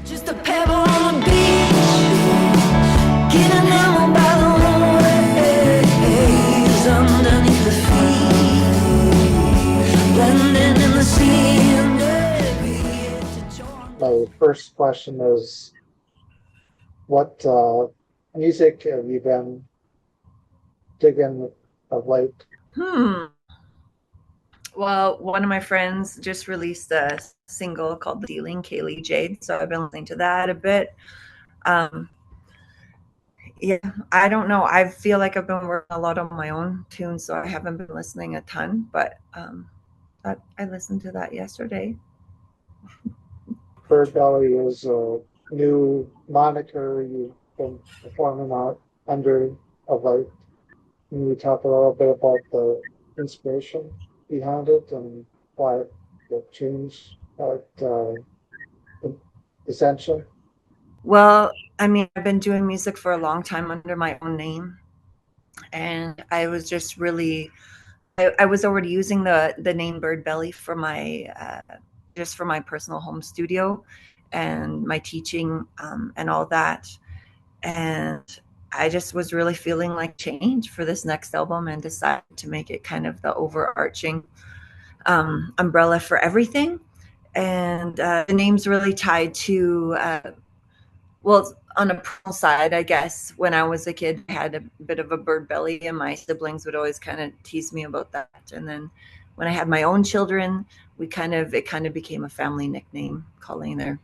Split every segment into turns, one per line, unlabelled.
Just a pebble on the beach, getting down by the waves, underneath the feet, blending in the sea.
My first question is, what music have you been digging of late?
Well, one of my friends just released a single called "The Ceiling," Kaylee Jade, so I've been listening to that a bit. Um, yeah, I don't know. I feel like I've been working a lot on my own tunes, so I haven't been listening a ton. But I listened to that yesterday.
BirdBelly is a new moniker you've been performing out under of late. Can you talk a little bit about the inspiration behind it and why it changed essential?
Well, I mean, I've been doing music for a long time under my own name, and I was just really I was already using the name Bird Belly for my just for my personal home studio and my teaching and all that. And I just was really feeling like change for this next album and decided to make it kind of the overarching umbrella for everything. And the name's really tied to well, on a personal side, I guess, when I was a kid, I had a bit of a bird belly, and my siblings would always kind of tease me about that. And then when I had my own children, it kind of became a family nickname, calling their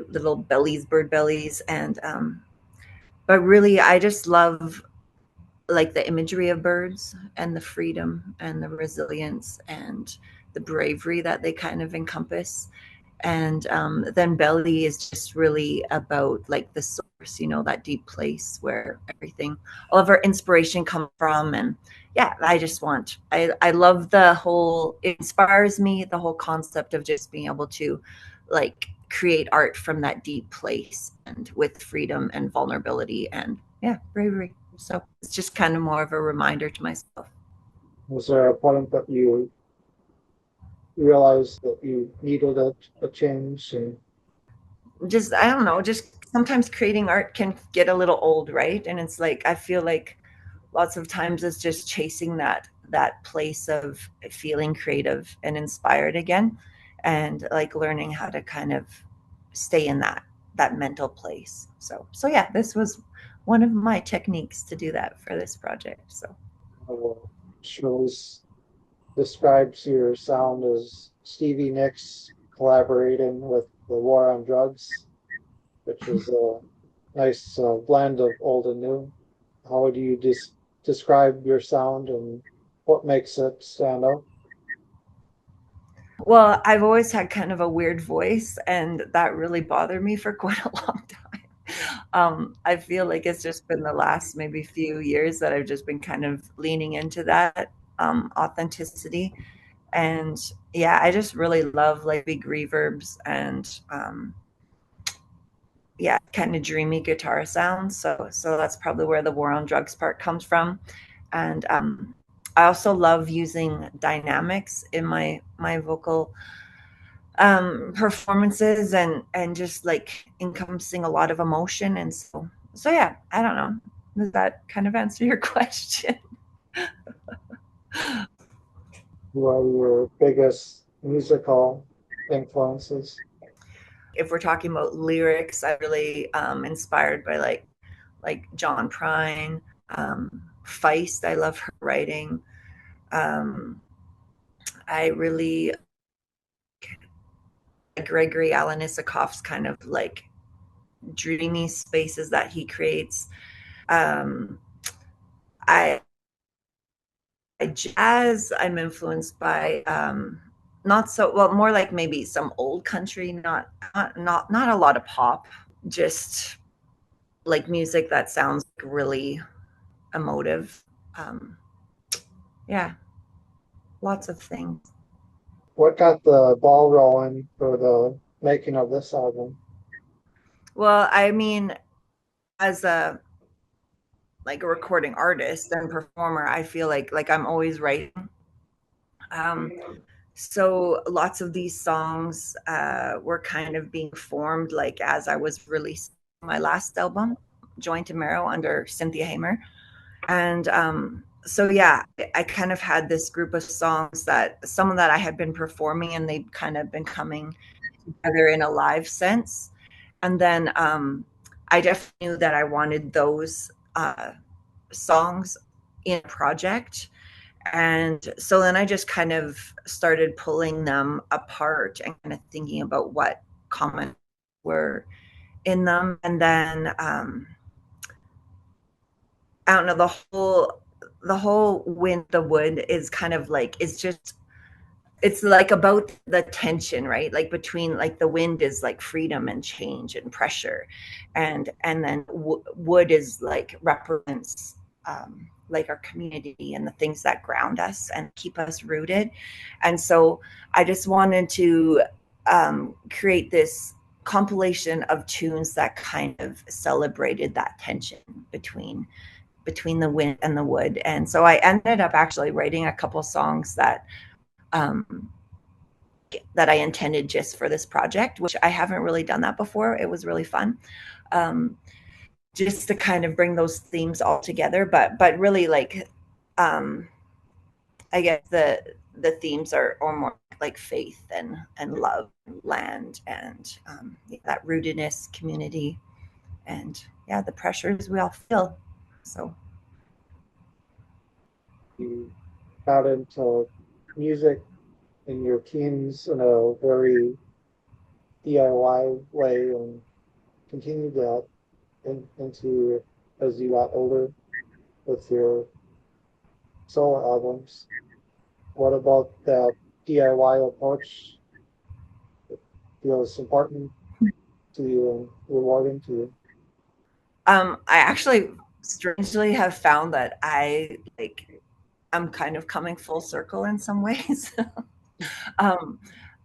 little bellies bird bellies. And but really, I just love like the imagery of birds and the freedom and the resilience and the bravery that they kind of encompass. And then belly is just really about like the source, that deep place where all of our inspiration comes from. And yeah, I love it inspires me, the whole concept of just being able to like create art from that deep place and with freedom and vulnerability and yeah, bravery. So it's just kind of more of a reminder to myself.
Was there a point that you realized that you needed a change? And
Just I don't know, just sometimes creating art can get a little old, right? And it's like I feel like lots of times it's just chasing that place of feeling creative and inspired again, and like learning how to kind of stay in that mental place. So yeah, this was one of my techniques to do that for this project. So
shows describes your sound as Stevie Nicks collaborating with the War on Drugs, which is a nice blend of old and new. How would you describe your sound and what makes it stand out?
well, I've always had kind of a weird voice, and that really bothered me for quite a long time. I feel like it's just been the last maybe few years that I've just been kind of leaning into that authenticity. And yeah, I just really love like big reverbs and yeah, kind of dreamy guitar sounds. So that's probably where the War on Drugs part comes from. And I also love using dynamics in my vocal performances and just like encompassing a lot of emotion. And so yeah, I don't know. Does that kind of answer your question?
Who are your biggest musical influences?
If we're talking about lyrics, I really inspired by like John Prine, Feist. I love her writing. Um, I really Gregory Alan Issakov's kind of like dreamy spaces that he creates. Um, I Jazz. I'm influenced by not so well, more like maybe some old country, not a lot of pop, just like music that sounds really emotive. Um, yeah, lots of things.
What got the ball rolling for the making of this album?
Well, I mean, as a like a recording artist and performer, I feel like I'm always writing. Um, so lots of these songs were kind of being formed like as I was releasing my last album, Joint and Marrow, under Cynthia Hamar. And so yeah, I kind of had this group of songs that some of that I had been performing, and they'd kind of been coming together in a live sense. And then I definitely knew that I wanted those songs in a project. And so then I just kind of started pulling them apart and kind of thinking about what comments were in them. And then I don't know, the whole Wind the Wood is kind of like, it's like about the tension, right? Like between, like, the wind is like freedom and change and pressure, and then wood is like represents like our community and the things that ground us and keep us rooted. And so I just wanted to create this compilation of tunes that kind of celebrated that tension between the wind and the wood. And so I ended up actually writing a couple songs um, that I intended just for this project, which I haven't really done that before. It was really fun, just to kind of bring those themes all together. But really, like, um, I guess the themes are more like faith and love, and land, and that rootedness, community, and yeah, the pressures we all feel. So
You got into music in your teens in a very DIY way and continued that into as you got older with your solo albums. What about that DIY approach feels important to you and rewarding to you?
I actually strangely have found that I'm kind of coming full circle in some ways. um,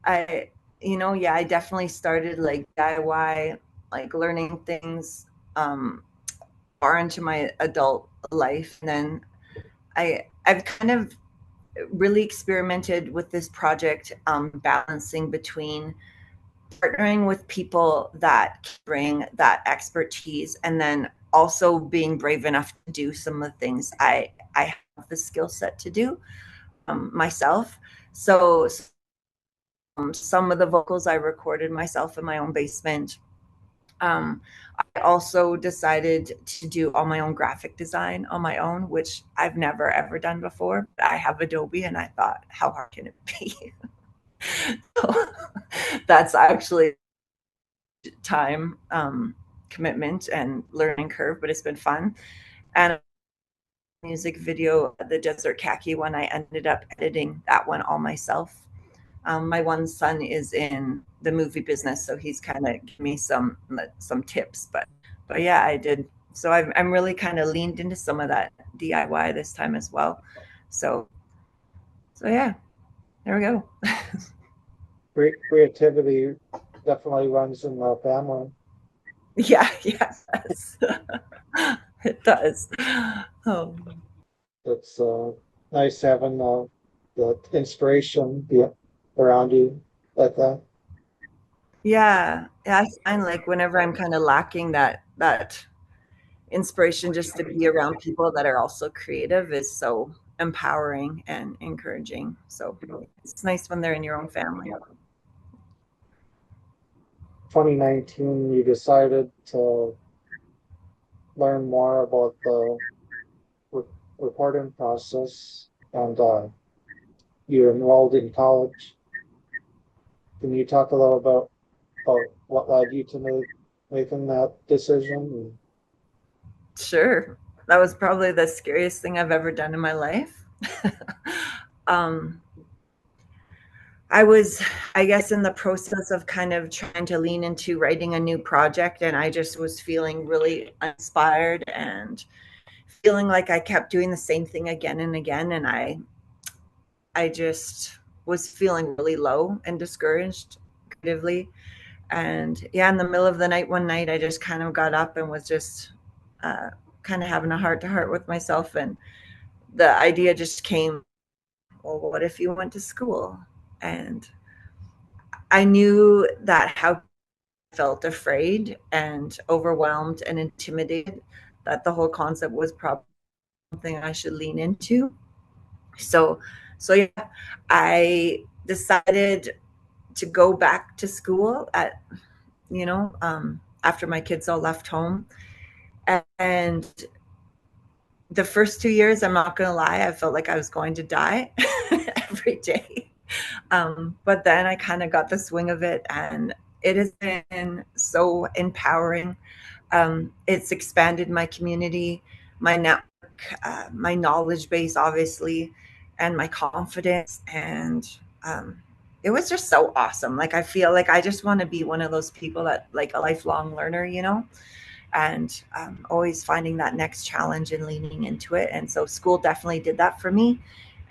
I, yeah, I definitely started like DIY, like learning things far into my adult life. And then I've kind of really experimented with this project, balancing between partnering with people that bring that expertise, and then also being brave enough to do some of the things I have the skill set to do myself. So some of the vocals I recorded myself in my own basement. Um, I also decided to do all my own graphic design on my own, which I've never ever done before. I have Adobe, and I thought, how hard can it be? So that's actually time commitment and learning curve, but it's been fun. And a music video, the Desert Khaki one, I ended up editing that one all myself. My one son is in the movie business, so he's kind of giving me some tips. But yeah, I did. So I'm really kind of leaned into some of that DIY this time as well. So yeah, there we go.
Creativity definitely runs in the family.
Yeah, yes, it does. Oh.
It's nice having the inspiration be around you like that.
Yeah, I find like whenever I'm kind of lacking that inspiration, just to be around people that are also creative is so empowering and encouraging. So it's nice when they're in your own family.
2019, you decided to learn more about the re- recording process, and you enrolled in college. Can you talk a little about what led you to making that decision?
Sure. That was probably the scariest thing I've ever done in my life. um, I was, I guess, in the process of kind of trying to lean into writing a new project, and I just was feeling really inspired and feeling like I kept doing the same thing again and again, and I just was feeling really low and discouraged creatively. And yeah, in the middle of the night one night, I just kind of got up and was just uh, kind of having a heart to heart with myself, and the idea just came, well, what if you went to school And I knew that how I felt afraid and overwhelmed and intimidated, that the whole concept was probably something I should lean into. So, so yeah, I decided to go back to school at, after my kids all left home. And the first 2 years, I'm not going to lie, I felt like I was going to die every day. But then I kind of got the swing of it, and it has been so empowering. It's expanded my community, my network, my knowledge base, obviously, and my confidence. And it was just so awesome. Like, I feel like I just want to be one of those people that, like, a lifelong learner, and always finding that next challenge and leaning into it. And so school definitely did that for me.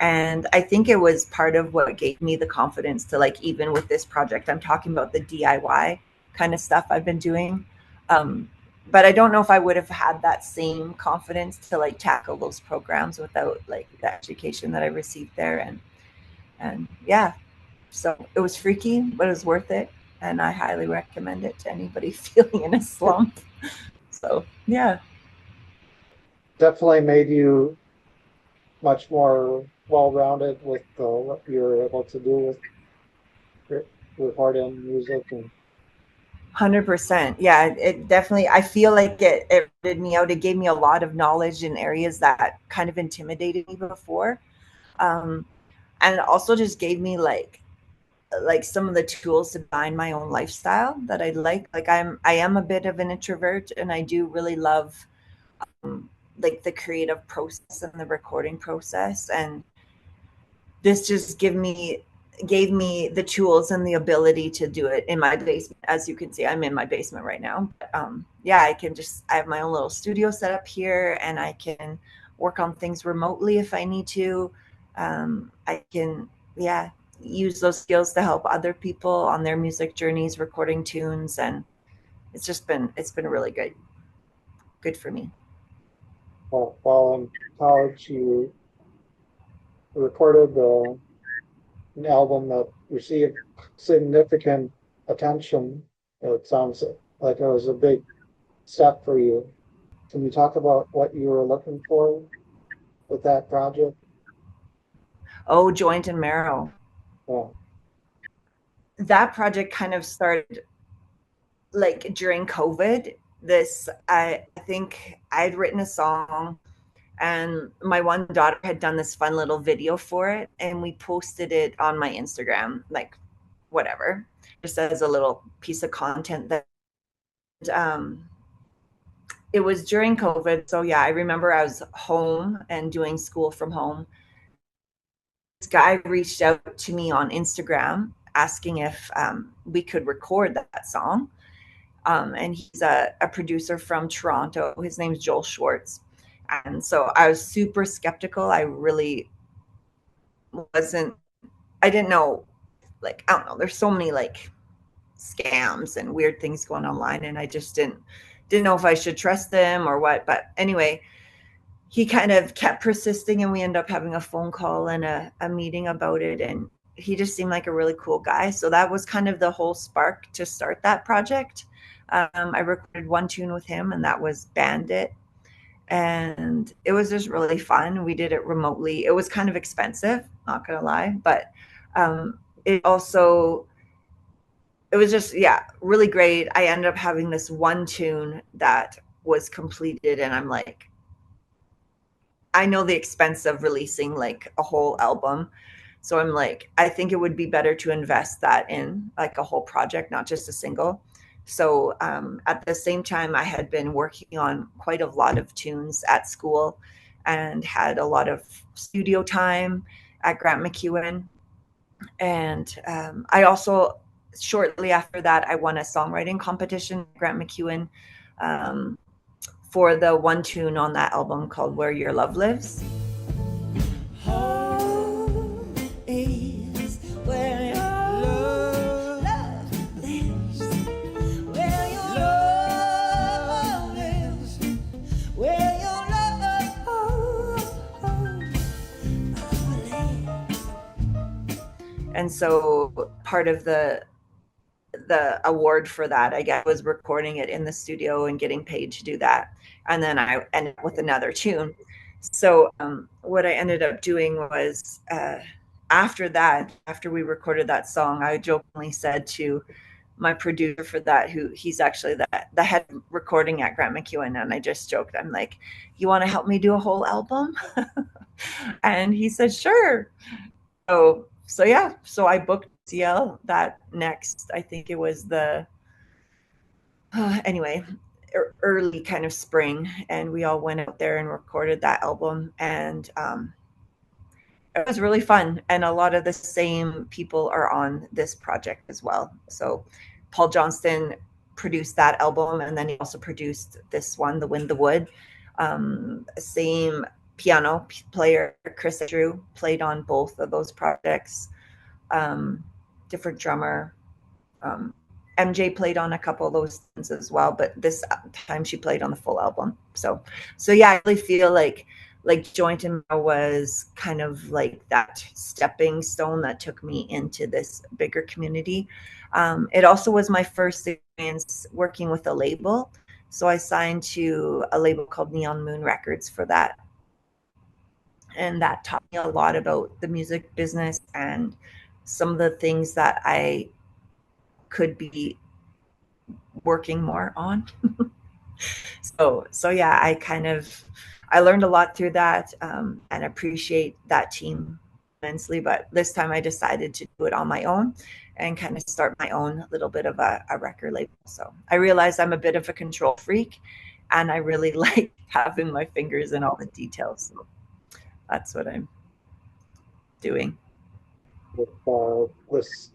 And I think it was part of what gave me the confidence to, like, even with this project, I'm talking about the DIY kind of stuff I've been doing. But I don't know if I would have had that same confidence to, like, tackle those programs without, like, the education that I received there. And yeah, so it was freaky, but it was worth it. And I highly recommend it to anybody feeling in a slump. So yeah.
Definitely made you much more well-rounded with what you're able to do with recording music. And
100%. Yeah, it definitely, I feel like it did me out. It gave me a lot of knowledge in areas that kind of intimidated me before. Um, and it also just gave me like some of the tools to find my own lifestyle that I like. Like, I am a bit of an introvert, and I do really love like the creative process and the recording process. And this just gave me the tools and the ability to do it in my basement. As you can see, I'm in my basement right now. But, yeah, I have my own little studio set up here, and I can work on things remotely if I need to. I can, yeah, use those skills to help other people on their music journeys, recording tunes. And it's been really good for me.
while in college, you recorded an album that received significant attention. It sounds like it was a big step for you. Can you talk about what you were looking for with that project?
Oh, Joint and Marrow.
Yeah.
That project kind of started like during COVID. I think I'd written a song, and my one daughter had done this fun little video for it, and we posted it on my Instagram, like, whatever, just as a little piece of content. That um it was during COVID. So yeah, I remember I was home and doing school from home. This guy reached out to me on Instagram asking if we could record that song. And he's a producer from Toronto. His name's Joel Schwartz. And so I was super skeptical. I really wasn't, I didn't know, like, I don't know, there's so many like scams and weird things going online. And I just didn't know if I should trust them or what. But anyway, he kind of kept persisting, and we ended up having a phone call and a meeting about it. And he just seemed like a really cool guy. So that was kind of the whole spark to start that project. I recorded one tune with him, and that was Bandit. And it was just really fun. We did it remotely. It was kind of expensive, not gonna lie, but it also, it was just, yeah, really great. I ended up having this one tune that was completed, and I'm like, I know the expense of releasing like a whole album. So I'm like, I think it would be better to invest that in like a whole project, not just a single. So at the same time, I had been working on quite a lot of tunes at school and had a lot of studio time at Grant MacEwan. And I also, shortly after that, I won a songwriting competition at Grant MacEwan um, for the one tune on that album called Where Your Love Lives.
Home is where your love lives. Where your love lives. Where your love lives.
And so part of the award for that, I guess, was recording it in the studio and getting paid to do that. And then I ended up with another tune. So what I ended up doing was after that, after we recorded that song, I jokingly said to my producer for that, who he's actually the head recording at Grant McEwen, and I just joked, I'm like, you want to help me do a whole album? And he said, sure. So yeah, so I booked CL that next, I think it was the anyway, early kind of spring, and we all went out there and recorded that album, and it was really fun. And a lot of the same people are on this project as well. So Paul Johnston produced that album, and then he also produced this one, The Wind, the Wood. Same piano player, Chris Drew, played on both of those projects. Different drummer. MJ played on a couple of those things as well, but this time she played on the full album. So yeah, I really feel like Joint and Marrow was kind of like that stepping stone that took me into this bigger community. It also was my first experience working with a label. So I signed to a label called Neon Moon Records for that. And that taught me a lot about the music business and some of the things that I could be working more on. So yeah, I learned a lot through that, and appreciate that team immensely. But this time I decided to do it on my own and kind of start my own little bit of a record label. So I realized I'm a bit of a control freak, and I really like having my fingers in all the details. So that's what I'm doing.
With this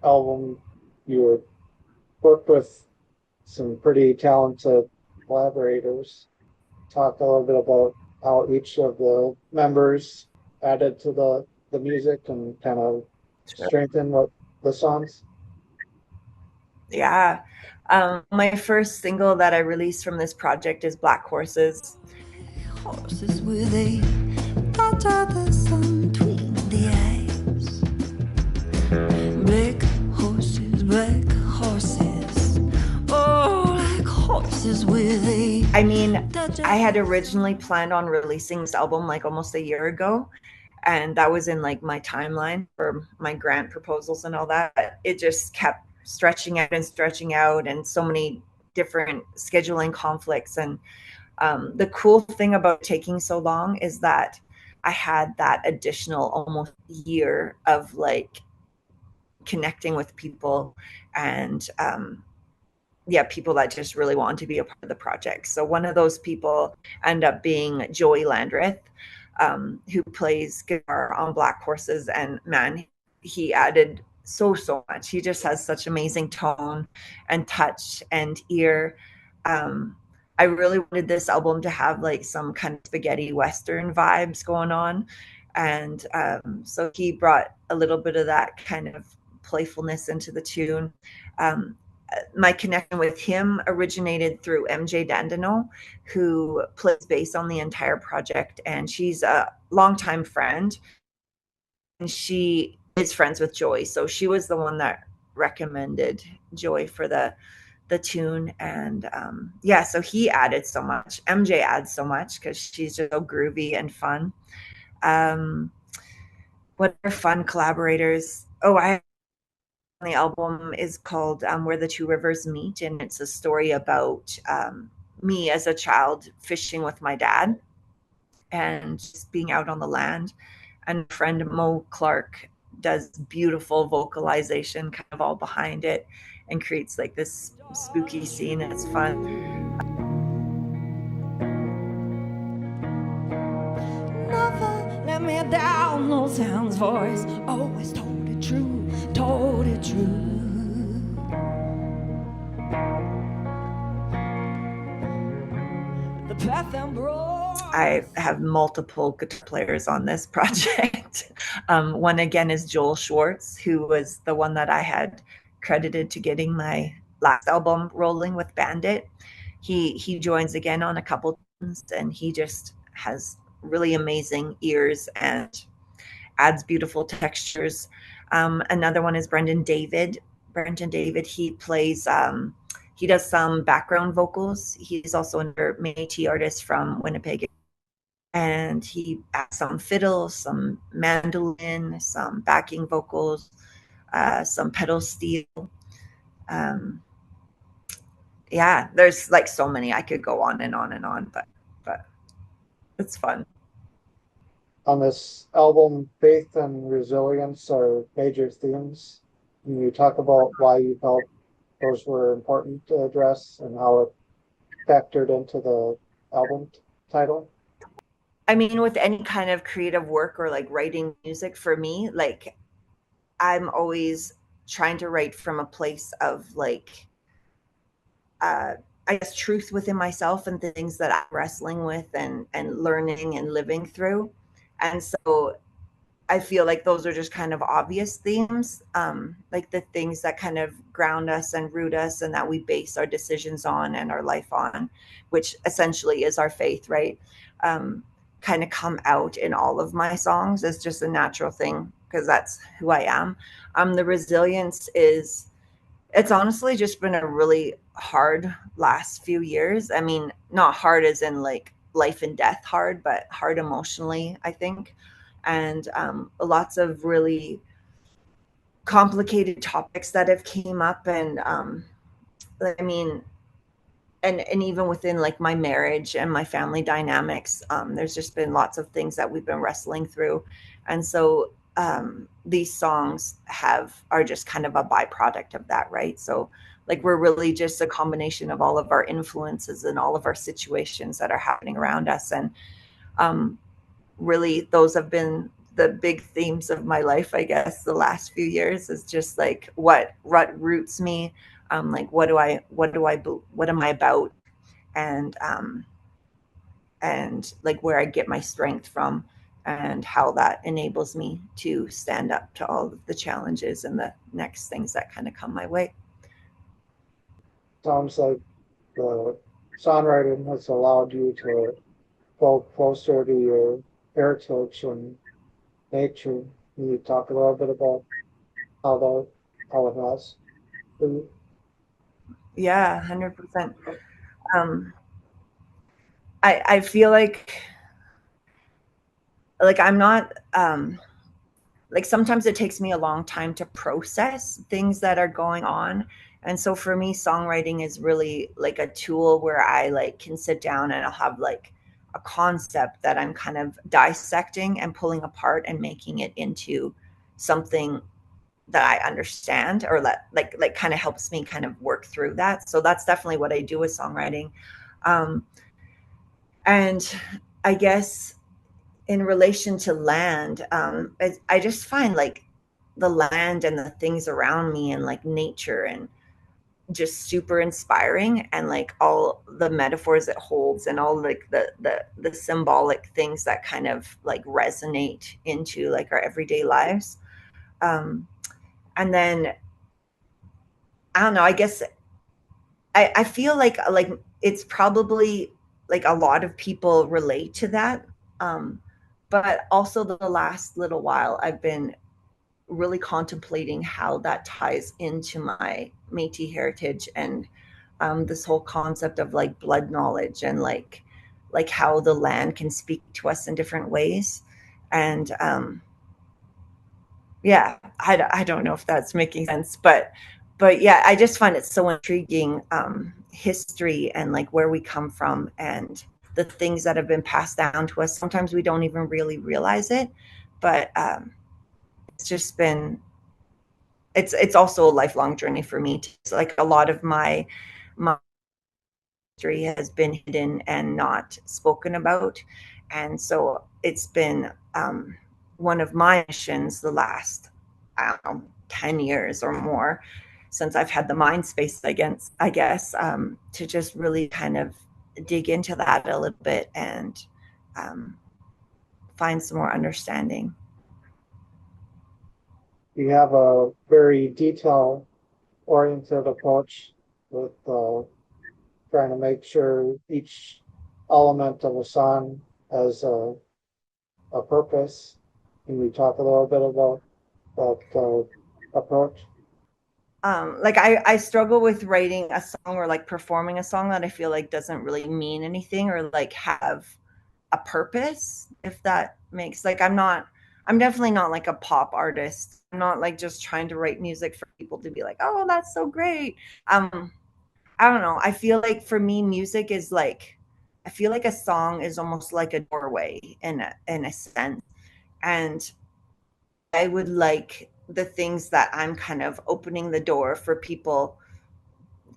album, you were booked with some pretty talented collaborators. Talk a little bit about how each of the members added to the music and kind of
Sure.
strengthen what the songs.
Yeah. My first single that I released from this project is Black Horses.
Horses with a dot of the sun between the eyes. Black horses, oh, like horses with a.
I mean, I had originally planned on releasing this album like almost a year ago, and that was in like my timeline for my grant proposals and all that. It just kept stretching out, and so many different scheduling conflicts. And the cool thing about taking so long is that I had that additional almost year of like connecting with people, and yeah, people that just really want to be a part of the project. So one of those people ended up being Joey Landreth, who plays guitar on Black Horses, and man, he added so much. He just has such amazing tone and touch and ear. I really wanted this album to have like some kind of spaghetti western vibes going on, and so he brought a little bit of that kind of playfulness into the tune. Um, my connection with him originated through MJ Dandino, who plays bass on the entire project, and she's a longtime friend, and she is friends with Joy. So she was the one that recommended Joy for the tune, and yeah, so he added so much. MJ adds so much because she's just so groovy and fun. Um, what are fun collaborators? Oh, the album is called Where the Two Rivers Meet, and it's a story about me as a child fishing with my dad and just being out on the land. And friend Mo Clark does beautiful vocalization kind of all behind it and creates like this spooky scene. It's fun.
Never let me down, no sound's voice. Always told it true, told it true. The path I'm broad.
I have multiple guitar players on this project. One again is Joel Schwartz, who was the one that I had credited to getting my last album rolling with Bandit. He joins again on a couple tunes, and he just has really amazing ears and adds beautiful textures. Another one is Brendan David. Brendan David, he plays, he does some background vocals. He's also another Métis artist from Winnipeg. And he adds some fiddle, some mandolin, some backing vocals, some pedal steel. Um, yeah, there's like so many. I could go on and on and on, but it's fun.
On this album, faith and resilience are major themes. Can you talk about why you felt those were important to address and how it factored into the album title?
I mean, with any kind of creative work or like writing music for me, like I'm always trying to write from a place of like, uh, I guess, truth within myself and things that I'm wrestling with and learning and living through. And so I feel like those are just kind of obvious themes, like the things that kind of ground us and root us and that we base our decisions on and our life on, which essentially is our faith, right? Kind of come out in all of my songs as just a natural thing because that's who I am. The resilience is, it's honestly just been a really hard last few years. I mean, not hard as in like life and death hard, but hard emotionally, I think. And lots of really complicated topics that have came up. And I mean, and even within like my marriage and my family dynamics, there's just been lots of things that we've been wrestling through. And so these songs are just kind of a byproduct of that, right? So like we're really just a combination of all of our influences and all of our situations that are happening around us. And um, really those have been the big themes of my life, I guess, the last few years is just like what roots me, like what am I about, and and like where I get my strength from, and how that enables me to stand up to all of the challenges and the next things that kind of come my way.
Sounds like the songwriting has allowed you to go closer to your heritage and nature. Can you talk a little bit about how that how it has for you?
Yeah, 100%. um I feel like I'm not like sometimes it takes me a long time to process things that are going on. And so for me, songwriting is really like a tool where I like can sit down and I'll have like a concept that I'm kind of dissecting and pulling apart and making it into something that I understand, or that like kind of helps me kind of work through that. So that's definitely what I do with songwriting. Um, and I guess in relation to land, I just find like the land and the things around me and like nature and just super inspiring, and like all the metaphors it holds and all like the symbolic things that kind of like resonate into like our everyday lives. um and then I don't know, I guess I feel like it's probably like a lot of people relate to that. But also the last little while I've been really contemplating how that ties into my Métis heritage, and this whole concept of like blood knowledge and like how the land can speak to us in different ways. And yeah, I don't know if that's making sense, but yeah, I just find it so intriguing, history and like where we come from and the things that have been passed down to us. Sometimes we don't even really realize it, but it's just been, it's also a lifelong journey for me. It's like a lot of my history has been hidden and not spoken about, and so it's been one of my missions the last, I don't know, 10 years or more since I've had the mind space, I guess, to just really kind of dig into that a little bit and um, find some more understanding.
You have a very detail oriented approach with trying to make sure each element of a song has a purpose. Can we talk a little bit about that approach?
Like I struggle with writing a song or like performing a song that I feel like doesn't really mean anything or like have a purpose, if that makes like I'm definitely not like a pop artist. I'm not like just trying to write music for people to be like, oh, that's so great. I don't know. I feel like for me, music is like I feel like a song is almost like a doorway in a sense. And I would like the things that I'm kind of opening the door for people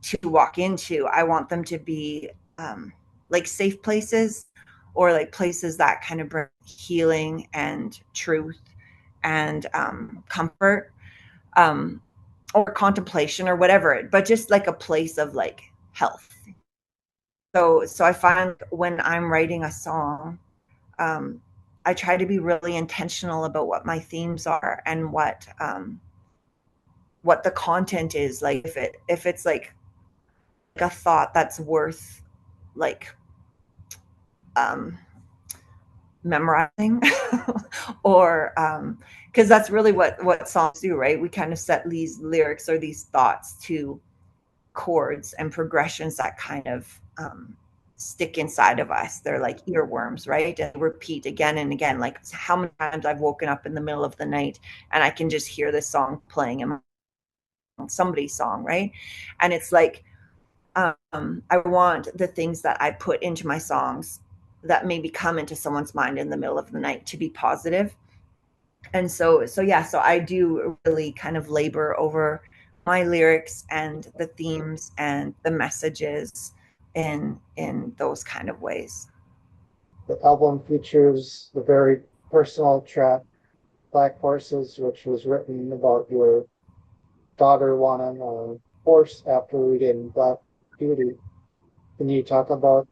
to walk into. I want them to be like safe places or like places that kind of bring healing and truth and comfort um, or contemplation or whatever, but just like a place of like health. So I find when I'm writing a song, um, I try to be really intentional about what my themes are and what the content is. Like if it's like a thought that's worth like um, memorizing or because that's really what songs do, right? We kind of set these lyrics or these thoughts to chords and progressions that kind of stick inside of us. They're like earworms, right? And repeat again and again. Like how many times I've woken up in the middle of the night and I can just hear this song playing in somebody's song, right? And it's like I want the things that I put into my songs that maybe come into someone's mind in the middle of the night to be positive. And so yeah, so I do really kind of labor over my lyrics and the themes and the messages in those kind of ways.
The album features the very personal track Black Horses, which was written about your daughter wanting a horse after reading Black Beauty. Can you talk about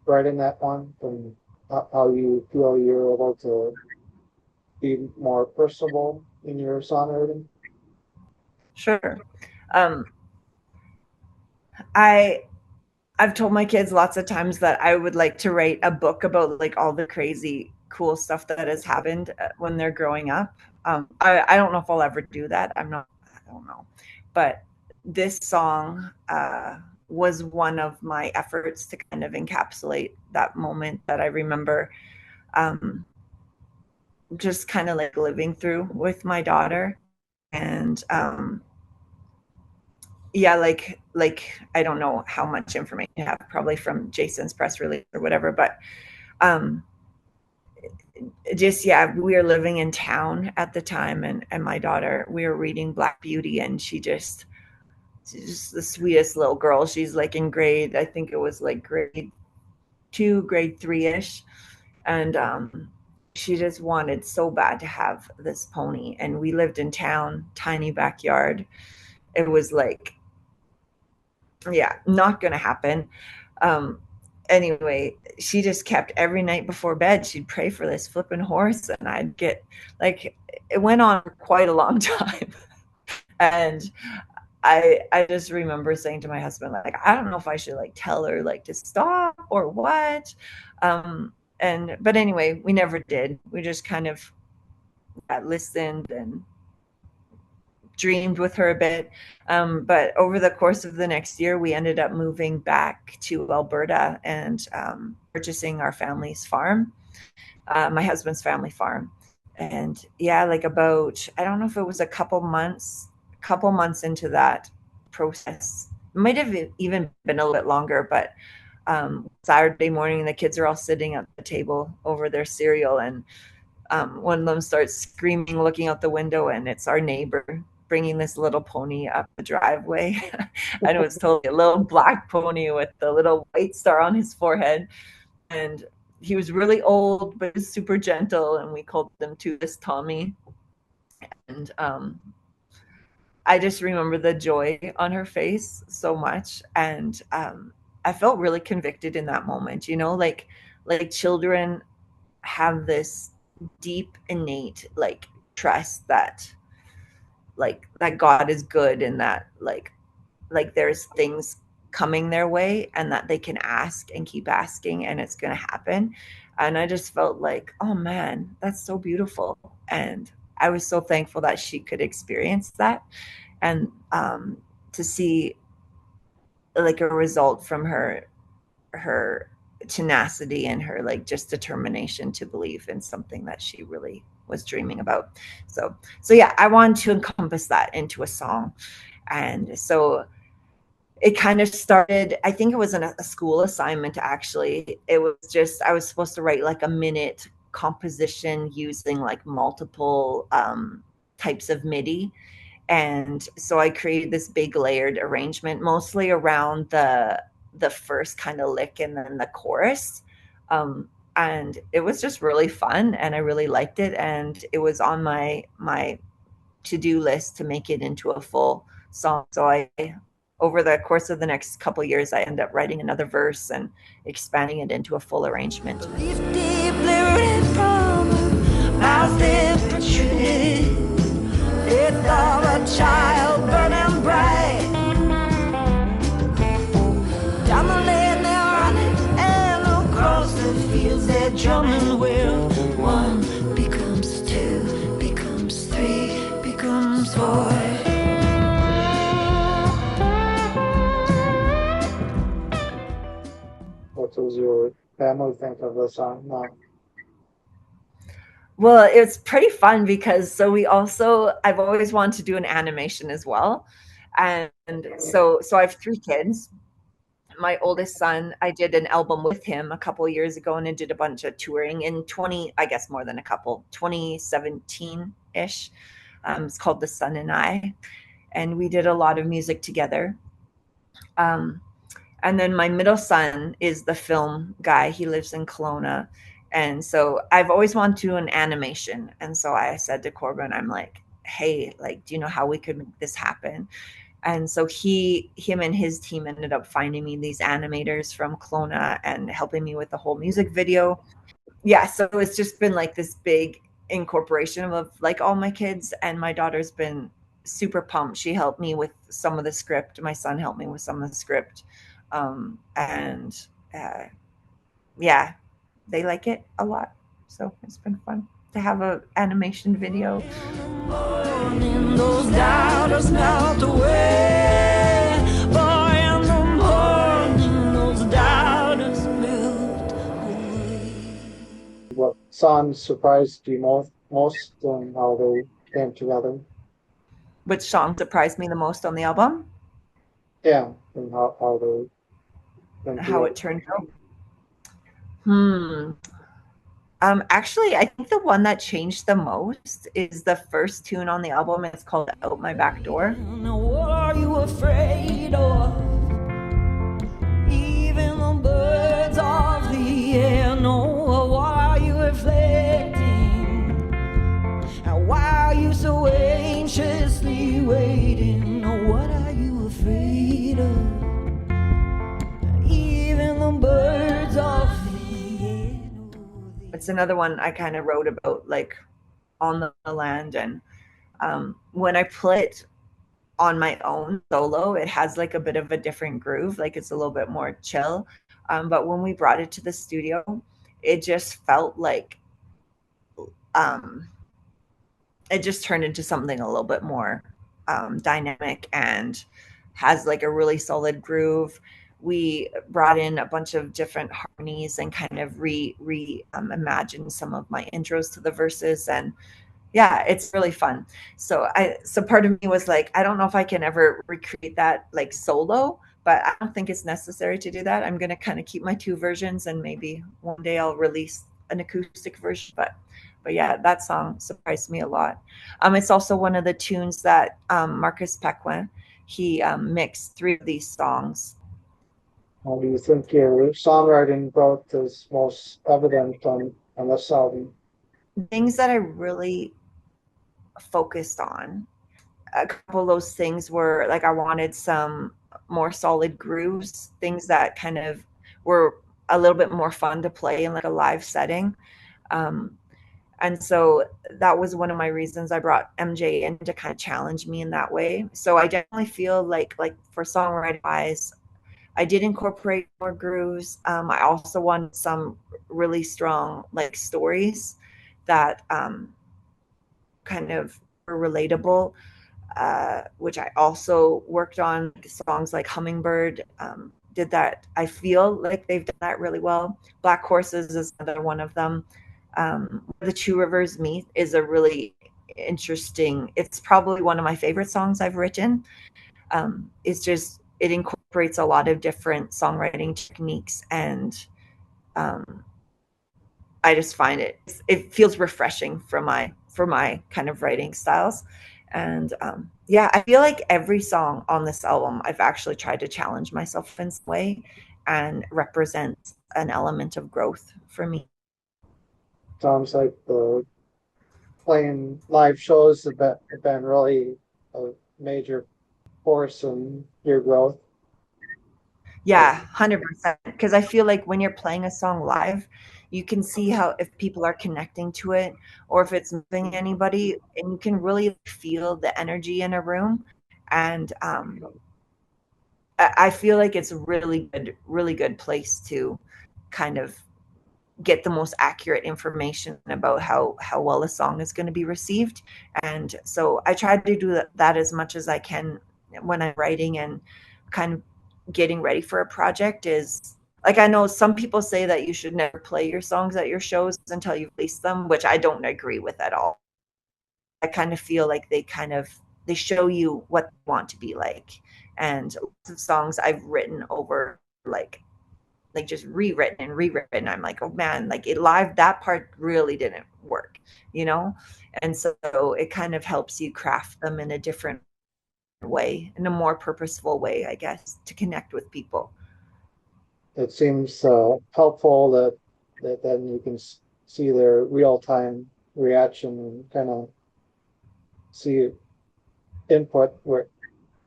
writing that one and how you feel you're able to be more personable in your songwriting?
Sure. Um, I I've told my kids lots of times that I would like to write a book about like all the crazy cool stuff that has happened when they're growing up. I don't know if I'll ever do that. I don't know. But this song was one of my efforts to kind of encapsulate that moment that I remember um, just kind of like living through with my daughter. And yeah, like I don't know how much information you have, probably from Jason's press release or whatever, but um just yeah, we were living in town at the time, and my daughter, we were reading Black Beauty, and she's just the sweetest little girl. She's like in grade, I think it was like grade 2, grade 3ish, and she just wanted so bad to have this pony, and we lived in town, tiny backyard. It was like, yeah, not gonna happen. Um, anyway, she just kept every night before bed, she'd pray for this flipping horse, and I'd get like, it went on quite a long time. And I just remember saying to my husband, like, I don't know if I should like tell her like to stop or what. And but anyway, we never did. We just kind of listened and dreamed with her a bit. But over the course of the next year, we ended up moving back to Alberta and purchasing our family's farm, my husband's family farm. And yeah, like about, I don't know if it was a couple months into that process, it might have even been a little bit longer, but Saturday morning, the kids are all sitting at the table over their cereal, and one of them starts screaming, looking out the window, and it's our neighbor bringing this little pony up the driveway. And it was totally a little black pony with the little white star on his forehead. And he was really old, but was super gentle, and we called him Toothless Tommy. And I just remember the joy on her face so much, and I felt really convicted in that moment. You know, like children have this deep innate like trust that that God is good, and that like there's things coming their way, and that they can ask and keep asking, and it's going to happen. And I just felt like, oh man, that's so beautiful. And I was so thankful that she could experience that, and to see like a result from her tenacity and her like just determination to believe in something that she really was dreaming about. So yeah, I wanted to encompass that into a song. And so it kind of started, I think it was a school assignment actually. It was just, I was supposed to write like a minute composition using like multiple types of MIDI. And so I created this big layered arrangement, mostly around the first kind of lick and then the chorus. And it was just really fun, and I really liked it. And it was on my to-do list to make it into a full song. So I, over the course of the next couple years, I ended up writing another verse and expanding it into a full arrangement.
Deeply rooted from our it's of a child burning bright. Down the lane they're running, and across the fields they're drumming. Where one becomes two, becomes three, becomes four.
What does your family think of the song now?
Well, it's pretty fun because I've always wanted to do an animation as well. And so I have 3 kids. My oldest son, I did an album with him a couple of years ago, and I did a bunch of touring in 2017-ish. It's called The Sun and I, and we did a lot of music together. And then my middle son is the film guy. He lives in Kelowna. And so I've always wanted to do an animation. And so I said to Corbin, I'm like, hey, like, do you know how we could make this happen? And so him and his team ended up finding me these animators from Kelowna and helping me with the whole music video. Yeah, so it's just been like this big incorporation of like all my kids, and my daughter's been super pumped. She helped me with some of the script. My son helped me with some of the script. And yeah, they like it a lot. So it's been fun to have an animation video.
Those doubters melt away. Boy, in the morning, those doubters melt away.
What song surprised you most and how they came together?
Which song surprised me the most on the album?
Yeah, and how they came
How
together.
it turned out. Actually, I think the one that changed the most is the first tune on the album. It's called Out My Back Door.
Now what are you afraid of? Even the birds of the air know. What are you reflecting? And why are you so anxiously waiting? Now what are you afraid of? Even the birds of the air know.
It's another one I kind of wrote about, like on the land. And when I play it on my own solo, it has like a bit of a different groove. Like it's a little bit more chill. But when we brought it to the studio, it just felt like it just turned into something a little bit more dynamic and has like a really solid groove. We brought in a bunch of different harmonies and kind of imagined some of my intros to the verses. And yeah, it's really fun. So part of me was like, I don't know if I can ever recreate that like solo, but I don't think it's necessary to do that. I'm going to kind of keep my 2 versions, and maybe one day I'll release an acoustic version. But yeah, that song surprised me a lot. It's also one of the tunes that Marcus Pequin, he mixed 3 of these songs.
How do you think your songwriting growth is most evident on this album?
Things that I really focused on, a couple of those things were like, I wanted some more solid grooves, things that kind of were a little bit more fun to play in like a live setting. And so that was one of my reasons I brought MJ in, to kind of challenge me in that way. So I definitely feel like for songwriting wise, I did incorporate more grooves. I also wanted some really strong like stories that kind of relatable, which I also worked on. Songs like Hummingbird did that. I feel like they've done that really well. Black Horses is another one of them. The Two Rivers Meet is a really interesting, it's probably one of my favorite songs I've written. It's just, it incorporates a lot of different songwriting techniques, and um, I just find it feels refreshing for my kind of writing styles. And yeah, I feel like every song on this album I've actually tried to challenge myself in some way and represents an element of growth for me.
Sounds like the playing live shows have been really a major force in your growth. Like,
Yeah, 100%. Because I feel like when you're playing a song live, you can see how if people are connecting to it or if it's moving anybody, and you can really feel the energy in a room. And I feel like it's a really good place to kind of get the most accurate information about how well a song is going to be received. And so I try to do that as much as I can when I'm writing and kind of getting ready for a project. Is like, I know some people say that you should never play your songs at your shows until you release them, which I don't agree with at all. I kind of feel like they show you what they want to be like. And lots of songs I've written over like just rewritten and rewritten. I'm like, oh man, like it live, that part really didn't work, you know? And so it kind of helps you craft them in a different way, in a more purposeful way, I guess, to connect with people.
it seems helpful that then you can see their real time reaction and kind of see input with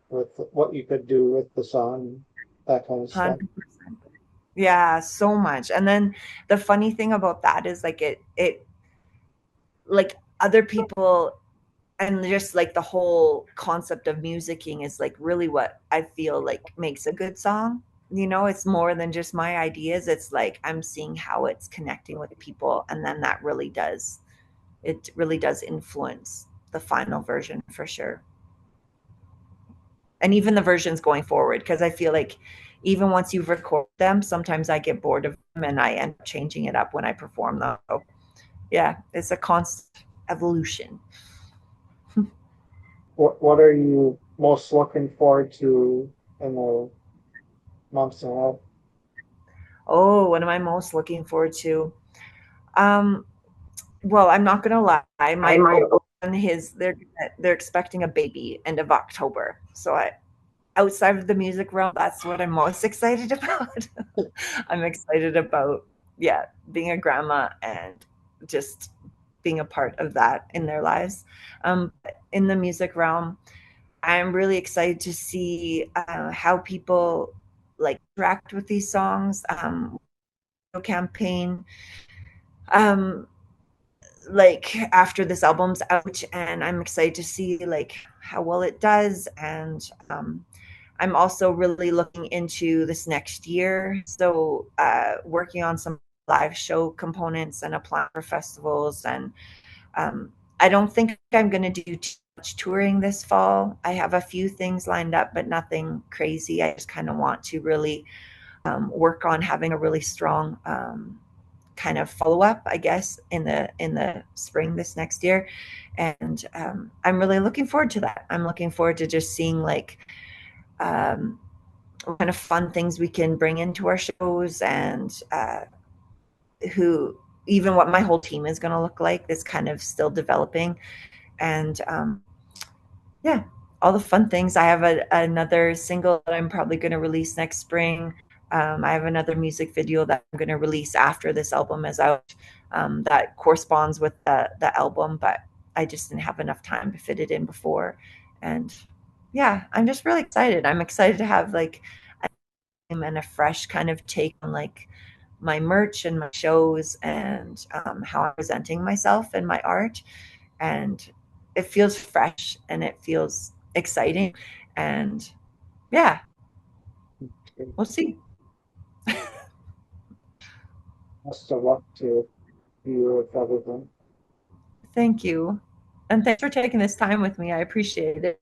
what you could do with the song, that kind of stuff.
100%. Yeah, so much. And then the funny thing about that is like it like other people, and just like the whole concept of musicking is like really what I feel like makes a good song. You know, it's more than just my ideas. It's like I'm seeing how it's connecting with people, and then that really does influence the final version for sure. And even the versions going forward, because I feel like even once you've recorded them, sometimes I get bored of them and I end up changing it up when I perform them. So yeah, it's a constant evolution.
What are you most looking forward to in the months ahead?
Oh, what am I most looking forward to? Um, well, I'm not gonna lie. My oldest son, they're expecting a baby end of October. So outside of the music realm, that's what I'm most excited about. I'm excited about, yeah, being a grandma and just being a part of that in their lives. In the music realm, I'm really excited to see how people like interact with these songs. Campaign um like after this album's out, and I'm excited to see like how well it does. And I'm also really looking into this next year, so working on some live show components and a plan for festivals. And um, I don't think I'm going to do too much touring this fall. I have a few things lined up, but nothing crazy. I just kind of want to really work on having a really strong kind of follow up, I guess, in the spring this next year. And I'm really looking forward to that. I'm looking forward to just seeing like um, what kind of fun things we can bring into our shows, and who even what my whole team is going to look like. It's kind of still developing. And yeah, all the fun things. I have another single that I'm probably going to release next spring. I have another music video that I'm going to release after this album is out, that corresponds with the album, but I just didn't have enough time to fit it in before. And yeah, I'm just really excited. I'm excited to have like and a fresh kind of take on like my merch and my shows, and how I'm presenting myself and my art. And it feels fresh and it feels exciting. And yeah, we'll see.
Best of luck to you with everything.
Thank you. And thanks for taking this time with me. I appreciate it.